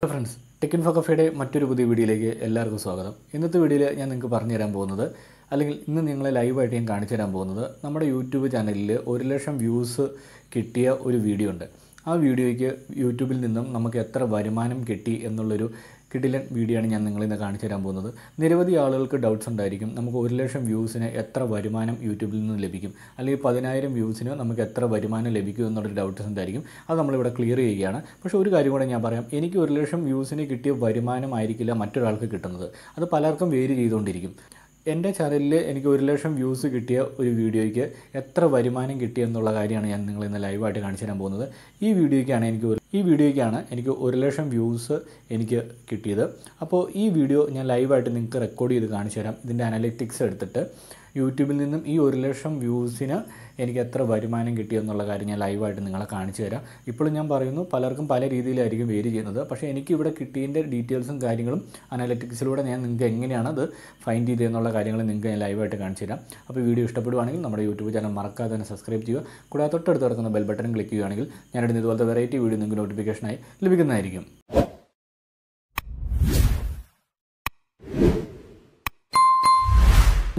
Hello friends, techinfocafe മറ്റൊരു പുതിയ വീഡിയോയിലേക്ക് എല്ലാവർക്കും സ്വാഗതം. ഇന്നത്തെ വീഡിയോയിൽ ഞാൻ നിങ്ങൾക്ക് പറഞ്ഞു തരാൻ പോകുന്നത് അല്ലെങ്കിൽ ഇന്ന് നിങ്ങളെ ലൈവായിട്ട് ഞാൻ കാണിച്ചു തരാൻ പോകുന്നത് നമ്മുടെ യൂട്യൂബ് ചാനലിൽ 1 ലക്ഷം വ്യൂസ് കിട്ടിയ ഒരു വീഡിയോ ഉണ്ട്. ആ വീഡിയോയ്ക്ക് യൂട്യൂബിൽ നിന്നും നമുക്ക് എത്ര വരുമാനം കിട്ടി എന്നുള്ളൊരു കിടിലൻ വീഡിയോ ആണ് ഞാൻ നിങ്ങളെ ഇന്ന് കാണിച്ചു തരാൻ പോകുന്നത്. നിരവധി ആളുകൾക്ക് ഡൗട്ട്സ് ഉണ്ടായിരിക്കും. നമുക്ക് 1 ലക്ഷം വ്യൂസിന് എത്ര വരുമാനം യൂട്യൂബിൽ നിന്ന് ലഭിക്കും, അല്ലെങ്കിൽ 10,000 വ്യൂസിന് നമുക്ക് എത്ര വരുമാനം ലഭിക്കും എന്നുള്ളൊരു ഡൗട്ട്സ് ഉണ്ടായിരിക്കും. അത് നമ്മളിവിടെ ക്ലിയർ ചെയ്യുകയാണ്. പക്ഷേ ഒരു കാര്യം കൂടെ ഞാൻ പറയാം, എനിക്ക് 1 ലക്ഷം വ്യൂസിന് കിട്ടിയ വരുമാനമായിരിക്കില്ല മറ്റൊരാൾക്ക് കിട്ടുന്നത്. അത് പലർക്കും വേരി ചെയ്തുകൊണ്ടിരിക്കും. എൻ്റെ ചാനലിൽ എനിക്ക് 1 ലക്ഷം വ്യൂസ് കിട്ടിയ ഒരു വീഡിയോയ്ക്ക് എത്ര വരുമാനം കിട്ടി എന്നുള്ള കാര്യമാണ് ഞാൻ നിങ്ങളിന്ന് ലൈവായിട്ട് കാണിച്ചു തരാൻ പോകുന്നത്. ഈ വീഡിയോയ്ക്കാണ് എനിക്ക് 1 ലക്ഷം വ്യൂസ് എനിക്ക് കിട്ടിയത്. അപ്പോൾ ഈ വീഡിയോ ഞാൻ ലൈവായിട്ട് നിങ്ങൾക്ക് റെക്കോർഡ് ചെയ്ത് കാണിച്ചു തരാം. ഇതിൻ്റെ അനലിറ്റിക്സ് എടുത്തിട്ട് യൂട്യൂബിൽ നിന്നും ഈ 1 ലക്ഷം വ്യൂസിന് എനിക്ക് എത്ര വരുമാനം കിട്ടിയെന്നുള്ള കാര്യം ഞാൻ ലൈവായിട്ട് നിങ്ങളെ കാണിച്ചു തരാം. ഇപ്പോഴും ഞാൻ പറയുന്നു, പലർക്കും പല രീതിയിലായിരിക്കും വേരി ചെയ്യുന്നത്. പക്ഷേ എനിക്കിവിടെ കിട്ടിയതിൻ്റെ ഡീറ്റെയിൽസും കാര്യങ്ങളും അനലിറ്റിക്സിലൂടെ ഞാൻ നിങ്ങൾക്ക് എങ്ങനെയാണ് അത് ഫൈൻഡ് ചെയ്തതെന്നുള്ള കാര്യങ്ങൾ നിങ്ങൾക്ക് ഞാൻ ലൈവായിട്ട് കാണിച്ചു തരാം. അപ്പോൾ വീഡിയോ ഇഷ്ടപ്പെടുവാണെങ്കിൽ നമ്മുടെ യൂട്യൂബ് ചാനൽ മറക്കാതെ തന്നെ സബ്സ്ക്രൈബ് ചെയ്യുക. കൂടാതെ തൊട്ടടുത്ത് കിടക്കുന്ന ബെൽ ബട്ടൺ ക്ലിക്ക് ചെയ്യുകയാണെങ്കിൽ ഞാനിടുന്ന ഇതുപോലത്തെ വെറൈറ്റി വീഡിയോ നിങ്ങൾക്ക് നോട്ടിഫിക്കേഷനായി ലഭിക്കുന്നതായിരിക്കും.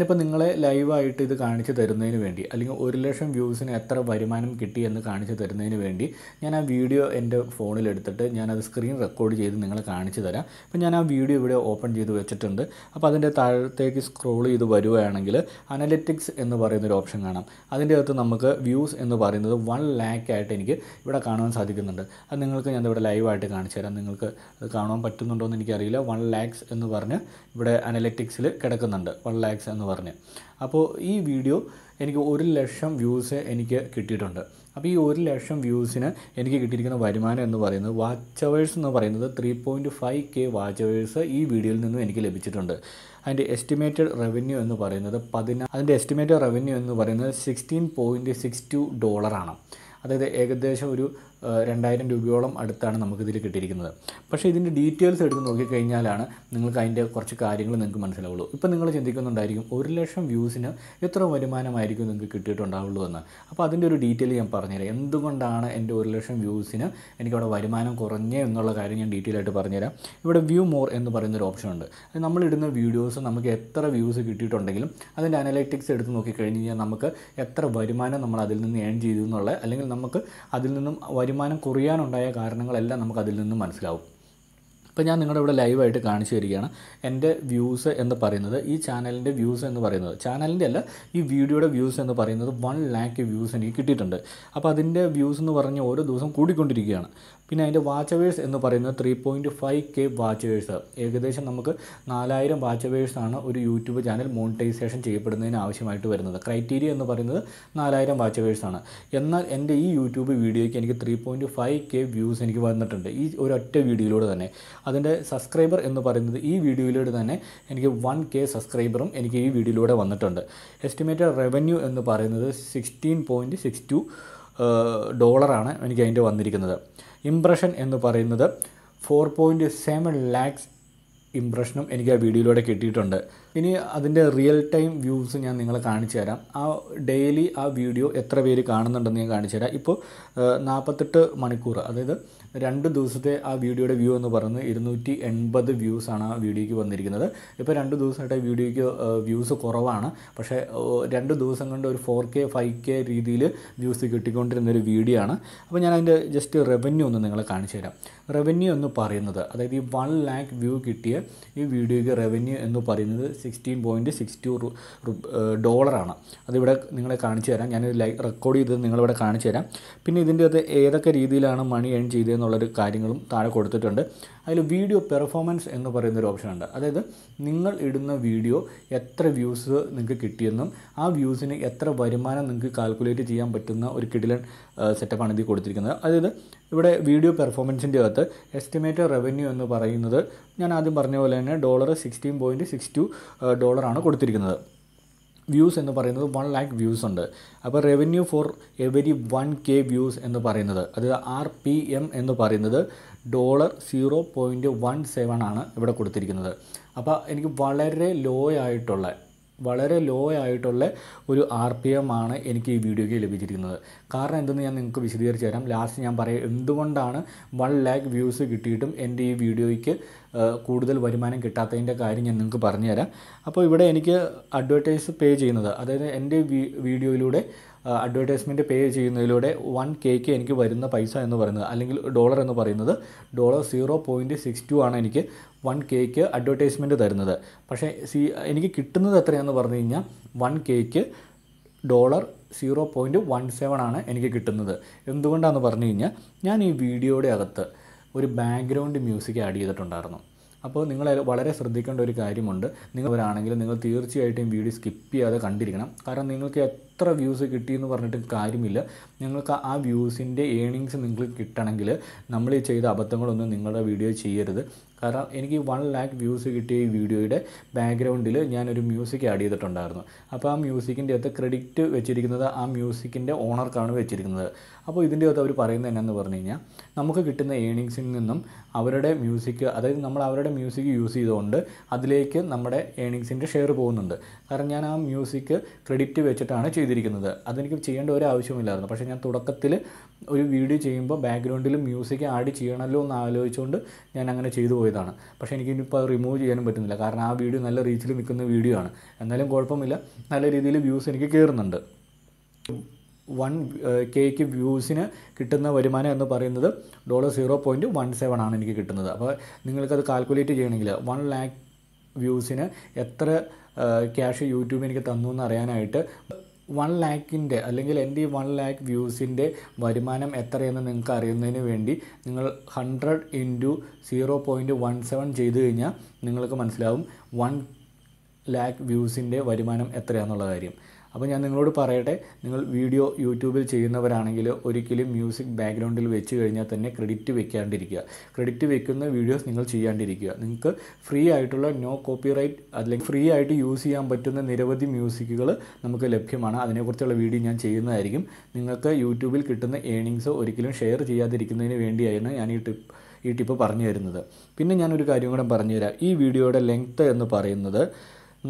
ഇപ്പോൾ നിങ്ങളെ ലൈവായിട്ട് ഇത് കാണിച്ചു തരുന്നതിന് വേണ്ടി, അല്ലെങ്കിൽ 1 ലക്ഷം വ്യൂസിന് എത്ര വരുമാനം കിട്ടി എന്ന് കാണിച്ചു തരുന്നതിന് വേണ്ടി ഞാൻ ആ വീഡിയോ എൻ്റെ ഫോണിലെടുത്തിട്ട് ഞാനത് സ്ക്രീൻ റെക്കോർഡ് ചെയ്ത് നിങ്ങളെ കാണിച്ചു തരാം. അപ്പോൾ ഞാൻ ആ വീഡിയോ ഇവിടെ ഓപ്പൺ ചെയ്ത് വെച്ചിട്ടുണ്ട്. അപ്പോൾ അതിൻ്റെ താഴത്തേക്ക് സ്ക്രോൾ ചെയ്ത് വരുവാണെങ്കിൽ അനലിറ്റിക്സ് എന്ന് പറയുന്നൊരു ഓപ്ഷൻ കാണാം. അതിൻ്റെ അകത്ത് നമുക്ക് വ്യൂസ് എന്ന് പറയുന്നത് 1 ലാക്ക് ആയിട്ട് എനിക്ക് ഇവിടെ കാണാൻ സാധിക്കുന്നുണ്ട്. അത് നിങ്ങൾക്ക് ഞാൻ ഇവിടെ ലൈവായിട്ട് കാണിച്ചു തരാം. നിങ്ങൾക്ക് അത് കാണാൻ പറ്റുന്നുണ്ടോ എന്ന് എനിക്കറിയില്ല. 1 ലാക്സ് എന്ന് പറഞ്ഞ് ഇവിടെ അനലിറ്റിക്സിൽ കിടക്കുന്നുണ്ട്, 1 ലാക്സ് എന്ന് പറഞ്ഞ്. അപ്പോൾ ഈ വീഡിയോ എനിക്ക് 1 ലക്ഷം വ്യൂസ് എനിക്ക് കിട്ടിയിട്ടുണ്ട്. അപ്പോൾ ഈ 1 ലക്ഷം വ്യൂസിന് എനിക്ക് കിട്ടിയിരിക്കുന്ന വരുമാനം എന്ന് പറയുന്നത്, വാച്ച് അവേഴ്സ് എന്ന് പറയുന്നത് 3.5K വാച്ച് അവേഴ്സ് ഈ വീഡിയോയിൽ നിന്നും എനിക്ക് ലഭിച്ചിട്ടുണ്ട്. അതിൻ്റെ എസ്റ്റിമേറ്റഡ് റവന്യൂ എന്ന് പറയുന്നത് $16.62 അതായത് ഏകദേശം ഒരു 2,000 രൂപയോളം അടുത്താണ് നമുക്കിതിൽ കിട്ടിയിരിക്കുന്നത്. പക്ഷേ ഇതിൻ്റെ ഡീറ്റെയിൽസ് എടുത്ത് നോക്കിക്കഴിഞ്ഞാലാണ് നിങ്ങൾക്ക് അതിൻ്റെ കുറച്ച് കാര്യങ്ങൾ നിങ്ങൾക്ക് മനസ്സിലാവുള്ളൂ. ഇപ്പോൾ നിങ്ങൾ ചിന്തിക്കുന്നുണ്ടായിരിക്കും 1 ലക്ഷം വ്യൂസിന് എത്ര വരുമാനമായിരിക്കും നിങ്ങൾക്ക് കിട്ടിയിട്ടുണ്ടാവുള്ളൂ എന്ന്. അപ്പോൾ അതിൻ്റെ ഒരു ഡീറ്റെയിൽ ഞാൻ പറഞ്ഞുതരാം. എന്തുകൊണ്ടാണ് എൻ്റെ 1 ലക്ഷം വ്യൂസിന് എനിക്കവിടെ വരുമാനം കുറഞ്ഞേ എന്നുള്ള കാര്യം ഞാൻ ഡീറ്റെയിൽ ആയിട്ട് പറഞ്ഞുതരാം. ഇവിടെ വ്യൂ മോർ എന്ന് പറയുന്നൊരു ഓപ്ഷൻ ഉണ്ട്. അത് നമ്മളിടുന്ന വീഡിയോസ് നമുക്ക് എത്ര വ്യൂസ് കിട്ടിയിട്ടുണ്ടെങ്കിലും അതിൻ്റെ അനലറ്റിക്സ് എടുത്ത് നോക്കിക്കഴിഞ്ഞ് കഴിഞ്ഞാൽ നമുക്ക് എത്ര വരുമാനം നമ്മൾ അതിൽ നിന്ന് ഏൺ ചെയ്തു എന്നുള്ള, അല്ലെങ്കിൽ നമുക്ക് അതിൽ നിന്നും വരുമാനം കുറയാനുണ്ടായ കാരണങ്ങളെല്ലാം നമുക്ക് അതിൽ നിന്നും മനസ്സിലാവും. ഇപ്പോൾ ഞാൻ നിങ്ങളുടെ ഇവിടെ ലൈവായിട്ട് കാണിച്ചു തരികയാണ്. എൻ്റെ വ്യൂസ് എന്ന് പറയുന്നത്, ഈ ചാനലിൻ്റെ വ്യൂസ് എന്ന് പറയുന്നത്, ചാനലിൻ്റെ അല്ല, ഈ വീഡിയോയുടെ വ്യൂസ് എന്ന് പറയുന്നത് 1 ലാക്ക് വ്യൂസ് എനിക്ക് കിട്ടിയിട്ടുണ്ട്. അപ്പോൾ അതിൻ്റെ വ്യൂസ് എന്ന് പറഞ്ഞ് ഓരോ ദിവസം കൂടിക്കൊണ്ടിരിക്കുകയാണ്. പിന്നെ അതിൻ്റെ വാച്ച് അവേഴ്സ് എന്ന് പറയുന്നത് 3.5K വാച്ച് അവേഴ്സ്, ഏകദേശം നമുക്ക് 4,000 വാച്ച് അവേഴ്സാണ് ഒരു യൂട്യൂബ് ചാനൽ മോണിറ്റൈസേഷൻ ചെയ്യപ്പെടുന്നതിന് ആവശ്യമായിട്ട് വരുന്നത്. ക്രൈറ്റീരിയ എന്ന് പറയുന്നത് 4,000 വാച്ച് അവേഴ്സാണ്. എന്നാൽ എൻ്റെ ഈ യൂട്യൂബ് വീഡിയോയ്ക്ക് എനിക്ക് 3.5K വ്യൂസ് എനിക്ക് വന്നിട്ടുണ്ട് ഈ ഒരൊറ്റ വീഡിയോയിലൂടെ തന്നെ. അതിൻ്റെ സബ്സ്ക്രൈബർ എന്ന് പറയുന്നത് ഈ വീഡിയോയിലൂടെ തന്നെ എനിക്ക് 1K സബ്സ്ക്രൈബറും എനിക്ക് ഈ വീഡിയോയിലൂടെ വന്നിട്ടുണ്ട്. എസ്റ്റിമേറ്റഡ് റവന്യൂ എന്ന് പറയുന്നത് $16.62 എനിക്ക് അതിൻ്റെ വന്നിരിക്കുന്നത്. ഇംപ്രഷൻ എന്ന് പറയുന്നത് 4.7 ലാക്സ് ഇംപ്രഷനും എനിക്ക് ആ വീഡിയോയിലൂടെ കിട്ടിയിട്ടുണ്ട്. ഇനി അതിൻ്റെ റിയൽ ടൈം വ്യൂസ് ഞാൻ നിങ്ങളെ കാണിച്ചു തരാം. ആ ഡെയിലി ആ വീഡിയോ എത്ര പേര് കാണുന്നുണ്ടെന്ന് ഞാൻ കാണിച്ചു തരാം. ഇപ്പോൾ 48 മണിക്കൂർ, അതായത് 2 ദിവസത്തെ ആ വീഡിയോയുടെ വ്യൂ എന്ന് പറയുന്നത് 280 വ്യൂസാണ് ആ വീഡിയോയ്ക്ക് വന്നിരിക്കുന്നത്. ഇപ്പോൾ 2 ദിവസമായിട്ട് ആ വീഡിയോയ്ക്ക് വ്യൂസ് കുറവാണ്. പക്ഷേ 2 ദിവസം കൊണ്ട് ഒരു 4K 5K രീതിയിൽ വ്യൂസ് കിട്ടിക്കൊണ്ടിരുന്നൊരു വീഡിയോ ആണ്. അപ്പോൾ ഞാൻ അതിൻ്റെ ജസ്റ്റ് റവന്യൂ ഒന്ന് നിങ്ങളെ കാണിച്ചു തരാം. റവന്യൂ എന്ന് പറയുന്നത്, അതായത് ഈ 1 ലാക്ക് വ്യൂ കിട്ടിയ ഈ വീഡിയോയ്ക്ക് റവന്യൂ എന്ന് പറയുന്നത് $16.62 അതിവിടെ നിങ്ങളെ കാണിച്ചു തരാം. ഞാൻ റെക്കോർഡ് ചെയ്തത് നിങ്ങളിവിടെ കാണിച്ചു തരാം. പിന്നെ ഇതിൻ്റെ അത് ഏതൊക്കെ രീതിയിലാണ് മണി ഏൺ ചെയ്തതെന്നുള്ളൊരു കാര്യങ്ങളും താഴെ കൊടുത്തിട്ടുണ്ട്. അതിൽ വീഡിയോ പെർഫോമൻസ് എന്ന് പറയുന്നൊരു ഓപ്ഷൻ ഉണ്ട്. അതായത് നിങ്ങൾ ഇടുന്ന വീഡിയോ എത്ര വ്യൂസ് നിങ്ങൾക്ക് കിട്ടിയെന്നും ആ വ്യൂസിന് എത്ര വരുമാനം നിങ്ങൾക്ക് കാൽക്കുലേറ്റ് ചെയ്യാൻ പറ്റുന്ന ഒരു കിടിലൻ സെറ്റപ്പാണ് ഇതിൽ കൊടുത്തിരിക്കുന്നത്. അതായത് ഇവിടെ വീഡിയോ പെർഫോമൻസിൻ്റെ അകത്ത് എസ്റ്റിമേറ്റഡ് റവന്യൂ എന്ന് പറയുന്നത് ഞാൻ ആദ്യം പറഞ്ഞ പോലെ തന്നെ $16.62 കൊടുത്തിരിക്കുന്നത്. വ്യൂസ് എന്ന് പറയുന്നത് 1 ലാക്ക് വ്യൂസ് ഉണ്ട്. അപ്പോൾ revenue for every 1K views എന്ന് പറയുന്നത്, അത് RPM എന്ന് പറയുന്നത് $0.17 ഇവിടെ കൊടുത്തിരിക്കുന്നത്. അപ്പോൾ എനിക്ക് വളരെ ലോ ആയിട്ടുള്ള വളരെ ലോ ആയിട്ടുള്ള ഒരു RPM ആണ് എനിക്ക് ഈ വീഡിയോയ്ക്ക് ലഭിച്ചിരിക്കുന്നത്. കാരണം എന്തെന്ന് ഞാൻ നിങ്ങൾക്ക് വിശദീകരിച്ച് തരാം. ലാസ്റ്റ് ഞാൻ പറയാം എന്തുകൊണ്ടാണ് 1 lakh വ്യൂസ് കിട്ടിയിട്ടും എൻ്റെ ഈ വീഡിയോയ്ക്ക് കൂടുതൽ വരുമാനം കിട്ടാത്തതിൻ്റെ കാര്യം ഞാൻ നിങ്ങൾക്ക് പറഞ്ഞുതരാം. അപ്പോൾ ഇവിടെ എനിക്ക് അഡ്വർടൈസ് പേ ചെയ്യുന്നത്, അതായത് എൻ്റെ വീഡിയോയിലൂടെ അഡ്വർടൈസ്മെൻറ്റ് പേ ചെയ്യുന്നതിലൂടെ 1Kക്ക് എനിക്ക് വരുന്ന പൈസ എന്ന് പറയുന്നത്, അല്ലെങ്കിൽ ഡോളർ എന്ന് പറയുന്നത് $0.62 ആണ് എനിക്ക് 1Kക്ക് അഡ്വർടൈസ്മെൻറ്റ് തരുന്നത്. പക്ഷേ എനിക്ക് കിട്ടുന്നത് എത്രയാണെന്ന് പറഞ്ഞു കഴിഞ്ഞാൽ 1Kക്ക് $0.17 ആണ് എനിക്ക് കിട്ടുന്നത്. എന്തുകൊണ്ടാണെന്ന് പറഞ്ഞു കഴിഞ്ഞാൽ ഞാൻ ഈ വീഡിയോയുടെ അകത്ത് ഒരു ബാക്ക്ഗ്രൗണ്ട് മ്യൂസിക് ആഡ് ചെയ്തിട്ടുണ്ടായിരുന്നു. അപ്പോൾ നിങ്ങൾ വളരെ ശ്രദ്ധിക്കേണ്ട ഒരു കാര്യമുണ്ട്. നിങ്ങളവരാണെങ്കിൽ നിങ്ങൾ തീർച്ചയായിട്ടും വീഡിയോ സ്കിപ്പ് ചെയ്യാതെ കണ്ടിരിക്കണം. കാരണം നിങ്ങൾക്ക് എത്ര വ്യൂസ് കിട്ടിയെന്ന് പറഞ്ഞിട്ട് കാര്യമില്ല. നിങ്ങൾക്ക് ആ വ്യൂസിൻ്റെ ഏണിങ്സ് നിങ്ങൾക്ക് കിട്ടണമെങ്കിൽ നമ്മൾ ഈ ചെയ്ത അബദ്ധങ്ങളൊന്നും നിങ്ങളുടെ വീഡിയോ ചെയ്യരുത്. കാരണം എനിക്ക് 1 lakh വ്യൂസ് കിട്ടിയ ഈ വീഡിയോയുടെ ബാക്ക്ഗ്രൗണ്ടിൽ ഞാനൊരു മ്യൂസിക് ആഡ് ചെയ്തിട്ടുണ്ടായിരുന്നു. അപ്പോൾ ആ മ്യൂസിക്കിൻ്റെ അകത്ത് ക്രെഡിറ്റ് വെച്ചിരിക്കുന്നത് ആ മ്യൂസിക്കിൻ്റെ ഓണർക്കാണ് വെച്ചിരിക്കുന്നത്. അപ്പോൾ ഇതിൻ്റെ അകത്ത് അവർ പറയുന്നത് എന്നാന്ന് പറഞ്ഞു കഴിഞ്ഞാൽ നമുക്ക് കിട്ടുന്ന ഏണിങ്സിൽ നിന്നും അവരുടെ മ്യൂസിക്, അതായത് നമ്മൾ അവരുടെ മ്യൂസിക് യൂസ് ചെയ്തുകൊണ്ട് അതിലേക്ക് നമ്മുടെ ഏണിങ്സിൻ്റെ ഷെയർ പോകുന്നുണ്ട്. കാരണം ഞാൻ ആ മ്യൂസിക് ക്രെഡിറ്റ് വെച്ചിട്ടാണ് ചെയ്തിരിക്കുന്നത്. അതെനിക്ക് ചെയ്യേണ്ട ഒരു ആവശ്യമില്ലായിരുന്നു. പക്ഷേ ഞാൻ തുടക്കത്തിൽ ഒരു വീഡിയോ ചെയ്യുമ്പോൾ ബാക്ക്ഗ്രൗണ്ടിൽ മ്യൂസിക് ആഡ് ചെയ്യണമല്ലോ എന്ന് ആലോചിച്ചുകൊണ്ട് ഞാൻ അങ്ങനെ ചെയ്തു പോയതാണ്. പക്ഷേ എനിക്കിനിപ്പോൾ അത് റിമൂവ് ചെയ്യാനും പറ്റുന്നില്ല. കാരണം ആ വീഡിയോ നല്ല റീച്ചിൽ നിൽക്കുന്ന വീഡിയോ ആണ്. എന്നാലും കുഴപ്പമില്ല, നല്ല രീതിയിൽ വ്യൂസ് എനിക്ക് കയറുന്നുണ്ട്. 1Kക്ക് വ്യൂസിന് കിട്ടുന്ന വരുമാനം എന്ന് പറയുന്നത് $0.17 ആണ് എനിക്ക് കിട്ടുന്നത്. അപ്പോൾ നിങ്ങൾക്കത് കാൽക്കുലേറ്റ് ചെയ്യണമെങ്കിൽ 1 lakh വ്യൂസിന് എത്ര ക്യാഷ് യൂട്യൂബ് എനിക്ക് തന്നു എന്ന് അറിയാനായിട്ട് 1 lakhൻ്റെ അല്ലെങ്കിൽ എൻ്റെ ഈ 1 lakh വ്യൂസിൻ്റെ വരുമാനം എത്രയെന്ന് നിങ്ങൾക്ക് അറിയുന്നതിന് വേണ്ടി നിങ്ങൾ 100 × 0.17 ചെയ്ത് കഴിഞ്ഞാൽ നിങ്ങൾക്ക് മനസ്സിലാവും 1 lakh വ്യൂസിൻ്റെ വരുമാനം എത്രയാണെന്നുള്ള കാര്യം. അപ്പോൾ ഞാൻ നിങ്ങളോട് പറയട്ടെ, നിങ്ങൾ വീഡിയോ യൂട്യൂബിൽ ചെയ്യുന്നവരാണെങ്കിൽ ഒരിക്കലും മ്യൂസിക് ബാക്ക്ഗ്രൗണ്ടിൽ വെച്ച് കഴിഞ്ഞാൽ തന്നെ ക്രെഡിറ്റ് വെക്കാണ്ടിരിക്കുക. ക്രെഡിറ്റ് വെക്കുന്ന വീഡിയോസ് നിങ്ങൾ ചെയ്യാണ്ടിരിക്കുക. നിങ്ങൾക്ക് ഫ്രീ ആയിട്ടുള്ള നോ കോപ്പിറൈറ്റ് അല്ലെങ്കിൽ ഫ്രീ ആയിട്ട് യൂസ് ചെയ്യാൻ പറ്റുന്ന നിരവധി മ്യൂസിക്കുകൾ നമുക്ക് ലഭ്യമാണ്. അതിനെക്കുറിച്ചുള്ള വീഡിയോ ഞാൻ ചെയ്യുന്നതായിരിക്കും. നിങ്ങൾക്ക് യൂട്യൂബിൽ കിട്ടുന്ന ഏണിങ്സ് ഒരിക്കലും ഷെയർ ചെയ്യാതിരിക്കുന്നതിന് വേണ്ടിയാണ് ഞാൻ ഈ ടിപ്പ് പറഞ്ഞു തരുന്നത്. പിന്നെ ഞാനൊരു കാര്യം കൂടെ പറഞ്ഞുതരാം. ഈ വീഡിയോയുടെ ലെങ്ത്ത് എന്ന് പറയുന്നത്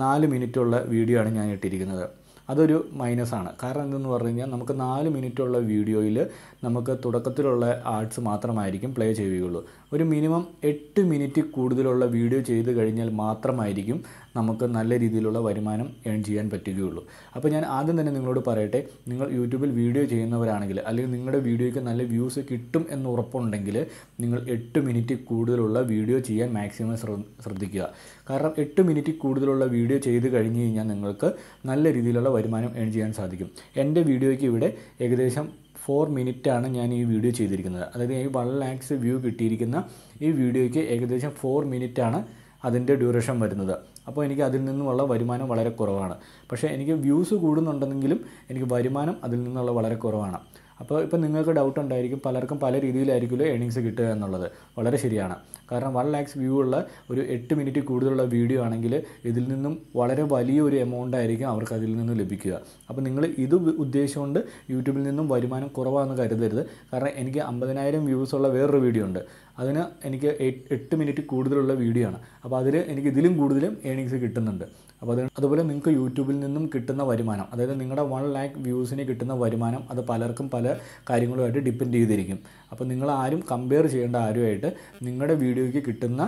4 മിനിറ്റുള്ള വീഡിയോ ആണ് ഞാൻ ഇട്ടിരിക്കുന്നത്. അതൊരു മൈനസാണ്. കാരണം എന്തെന്ന് പറഞ്ഞു കഴിഞ്ഞാൽ നമുക്ക് 4 മിനിറ്റുള്ള വീഡിയോയിൽ നമുക്ക് തുടക്കത്തിലുള്ള ആഡ്സ് മാത്രമായിരിക്കും പ്ലേ ചെയ്യുകയുള്ളൂ. ഒരു മിനിമം 8 മിനിറ്റ് കൂടുതലുള്ള വീഡിയോ ചെയ്ത് കഴിഞ്ഞാൽ മാത്രമായിരിക്കും നമുക്ക് നല്ല രീതിയിലുള്ള വരുമാനം ഏൺ ചെയ്യാൻ പറ്റുകയുള്ളൂ. അപ്പോൾ ഞാൻ ആദ്യം തന്നെ നിങ്ങളോട് പറയട്ടെ, നിങ്ങൾ യൂട്യൂബിൽ വീഡിയോ ചെയ്യുന്നവരാണെങ്കിൽ അല്ലെങ്കിൽ നിങ്ങളുടെ വീഡിയോയ്ക്ക് നല്ല വ്യൂസ് കിട്ടും എന്ന് ഉറപ്പുണ്ടെങ്കിൽ നിങ്ങൾ 8 മിനിറ്റ് കൂടുതലുള്ള വീഡിയോ ചെയ്യാൻ മാക്സിമം ശ്രദ്ധിക്കുക. കാരണം 8 മിനിറ്റ് കൂടുതലുള്ള വീഡിയോ ചെയ്ത് കഴിഞ്ഞ് കഴിഞ്ഞാൽ നിങ്ങൾക്ക് നല്ല രീതിയിലുള്ള വരുമാനം ഏൺ ചെയ്യാൻ സാധിക്കും. എൻ്റെ വീഡിയോയ്ക്ക് ഇവിടെ ഏകദേശം 4 മിനിറ്റാണ് ഞാൻ ഈ വീഡിയോ ചെയ്തിരിക്കുന്നത്. അതായത് ഈ 1 lakhs വ്യൂ കിട്ടിയിരിക്കുന്ന ഈ വീഡിയോയ്ക്ക് ഏകദേശം 4 മിനിറ്റാണ് അതിൻ്റെ ഡ്യൂറേഷൻ വരുന്നത്. അപ്പോൾ എനിക്ക് അതിൽ നിന്നുമുള്ള വരുമാനം വളരെ കുറവാണ്. പക്ഷേ എനിക്ക് വ്യൂസ് കൂടുന്നുണ്ടെങ്കിലും എനിക്ക് വരുമാനം അതിൽ നിന്നുള്ള വളരെ കുറവാണ്. അപ്പോൾ ഇപ്പോൾ നിങ്ങൾക്ക് ഡൗട്ട് ഉണ്ടായിരിക്കും, പലർക്കും പല രീതിയിലായിരിക്കുമല്ലോ ഏണിങ്സ് കിട്ടുക എന്നുള്ളത്. വളരെ ശരിയാണ്. കാരണം 1 lakhs വ്യൂ ഉള്ള ഒരു 8 മിനിറ്റ് കൂടുതലുള്ള വീഡിയോ ആണെങ്കിൽ ഇതിൽ നിന്നും വളരെ വലിയൊരു എമൗണ്ട് ആയിരിക്കും അവർക്ക് അതിൽ നിന്നും ലഭിക്കുക. അപ്പോൾ നിങ്ങൾ ഇത് ഉദ്ദേശിച്ചുകൊണ്ട് യൂട്യൂബിൽ നിന്നും വരുമാനം കുറവാണെന്ന് കരുതരുത്. കാരണം എനിക്ക് 50,000 വ്യൂസ് ഉള്ള വേറൊരു വീഡിയോ ഉണ്ട്. അതിന് എനിക്ക് 8 മിനിറ്റ് കൂടുതലുള്ള വീഡിയോ ആണ്. അപ്പോൾ അതിൽ എനിക്ക് ഇതിലും കൂടുതലും ഏണിങ്സ് കിട്ടുന്നുണ്ട്. അപ്പോൾ അതുപോലെ നിങ്ങൾക്ക് യൂട്യൂബിൽ നിന്നും കിട്ടുന്ന വരുമാനം, അതായത് നിങ്ങളുടെ 1 lakh വ്യൂസിന് കിട്ടുന്ന വരുമാനം അത് പലർക്കും പല കാര്യങ്ങളുമായിട്ട് ഡിപ്പെൻഡ് ചെയ്തിരിക്കും. അപ്പോൾ നിങ്ങൾ ആരും കമ്പയർ ചെയ്യേണ്ട ആരുമായിട്ട് നിങ്ങളുടെ വീഡിയോയ്ക്ക് കിട്ടുന്ന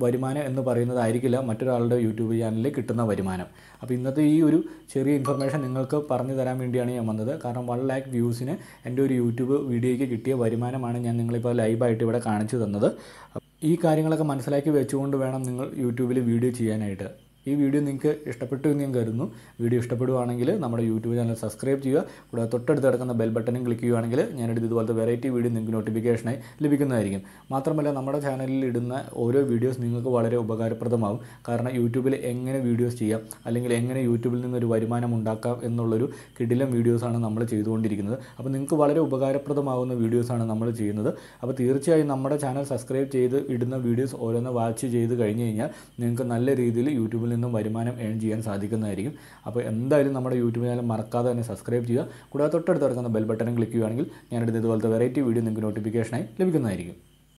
വരുമാനം എന്ന് പറയുന്നതായിരിക്കില്ല മറ്റൊരാളുടെ യൂട്യൂബ് ചാനലിൽ കിട്ടുന്ന വരുമാനം. അപ്പോൾ ഇന്നത്തെ ഈ ഒരു ചെറിയ ഇൻഫർമേഷൻ നിങ്ങൾക്ക് പറഞ്ഞു തരാൻ വേണ്ടിയാണ് ഞാൻ വന്നത്. കാരണം 1 lakh വ്യൂസിന് എൻ്റെ ഒരു യൂട്യൂബ് വീഡിയോയ്ക്ക് കിട്ടിയ വരുമാനമാണ് ഞാൻ നിങ്ങളിപ്പോൾ ലൈവായിട്ട് ഇവിടെ കാണിച്ചു തന്നത്. ഈ കാര്യങ്ങളൊക്കെ മനസ്സിലാക്കി വെച്ചുകൊണ്ട് വേണം നിങ്ങൾ യൂട്യൂബിൽ വീഡിയോ ചെയ്യാനായിട്ട്. ഈ വീഡിയോ നിങ്ങൾക്ക് ഇഷ്ടപ്പെട്ടു എന്ന് ഞാൻ കരുതുന്നു. വീഡിയോ ഇഷ്ടപ്പെടുവാണെങ്കിൽ നമ്മുടെ യൂട്യൂബ് ചാനൽ സബ്സ്ക്രൈബ് ചെയ്യുക. കൂടാതെ തൊട്ടടുത്ത് കിടക്കുന്ന ബെൽ ബട്ടനും ക്ലിക്ക് ചെയ്യുകയാണെങ്കിൽ ഞാനെടുത്ത് ഇതുപോലത്തെ വെറൈറ്റി വീഡിയോ നിങ്ങൾക്ക് നോട്ടിഫിക്കേഷനായി ലഭിക്കുന്നതായിരിക്കും. മാത്രമല്ല നമ്മുടെ ചാനലിൽ ഇടുന്ന ഓരോ വീഡിയോസ് നിങ്ങൾക്ക് വളരെ ഉപകാരപ്രദമാകും. കാരണം യൂട്യൂബിൽ എങ്ങനെ വീഡിയോസ് ചെയ്യാം അല്ലെങ്കിൽ എങ്ങനെ യൂട്യൂബിൽ നിന്നൊരു വരുമാനം ഉണ്ടാക്കാം എന്നുള്ളൊരു കിടിലം വീഡിയോസാണ് നമ്മൾ ചെയ്തുകൊണ്ടിരിക്കുന്നത്. അപ്പോൾ നിങ്ങൾക്ക് വളരെ ഉപകാരപ്രദമാകുന്ന വീഡിയോസാണ് നമ്മൾ ചെയ്യുന്നത്. അപ്പോൾ തീർച്ചയായും നമ്മുടെ ചാനൽ സബ്സ്ക്രൈബ് ചെയ്ത് ഇടുന്ന വീഡിയോസ് ഓരോന്ന് വാച്ച് ചെയ്ത് കഴിഞ്ഞ് കഴിഞ്ഞാൽ നിങ്ങൾക്ക് നല്ല രീതിയിൽ യൂട്യൂബിൽ നിന്നും വരുമാനം ഏൺ ചെയ്യാൻ സാധിക്കുന്നതായിരിക്കും. അപ്പോൾ എന്തായാലും നമ്മുടെ യൂട്യൂബ് ചാനൽ മറക്കാതെ തന്നെ സബ്സ്ക്രൈബ് ചെയ്യുക. കൂടാതെ തൊട്ടടുത്ത് കിടക്കുന്ന ബെൽ ബട്ടനും ക്ലിക്ക് ചെയ്യുകയാണെങ്കിൽ ഞാനെടുത്ത് ഇതുപോലത്തെ വെറൈറ്റി വീഡിയോ നിങ്ങൾക്ക് നോട്ടിഫിക്കേഷനായി ലഭിക്കുന്നതായിരിക്കും.